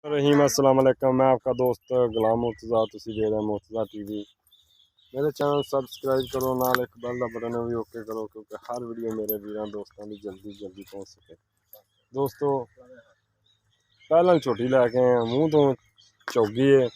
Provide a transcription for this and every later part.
रहीम अस्सलाम वालेकुम। मैं आपका दोस्त गुलाम मुर्तज़ा, तुसी देख रहे मुर्तज़ा टीवी। मेरे चैनल सब्सक्राइब करो, नाल एक बेल दा बटन भी ओके करो क्योंकि हर वीडियो मेरे वीरां दोस्तों की जल्दी पहुँच सके। दोस्तों पहला छोटी लैके आए मूँह तो चौगी है।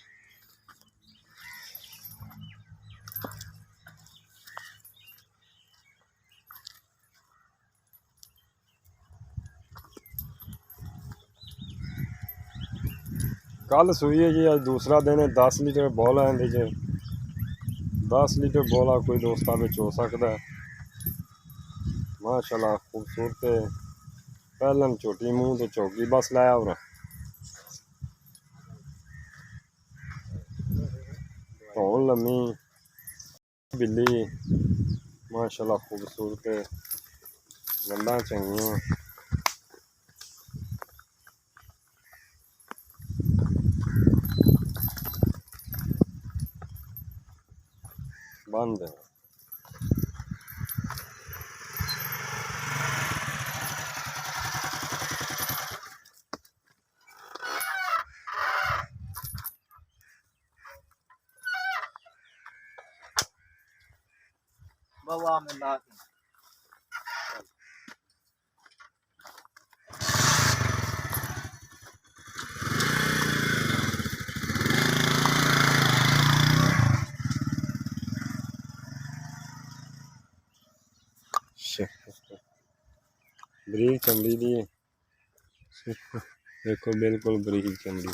कल सुई है जी, अज दूसरा दिन है। 10 लीटर बॉल है इंदे च, 10 लीटर बॉला कोई दोस्तां विच हो सकता है। माशाल्लाह खूबसूरत है। पहलन छोटी मूँह तो चौकी बस लाया और धौन लम्मी बिल्ली माशाल्लाह खूबसूरत है। गंदा चंगियां बंद है। बाबा में ला बरीक चमड़ी दी देखो, बिल्कुल बरीक चमड़ी।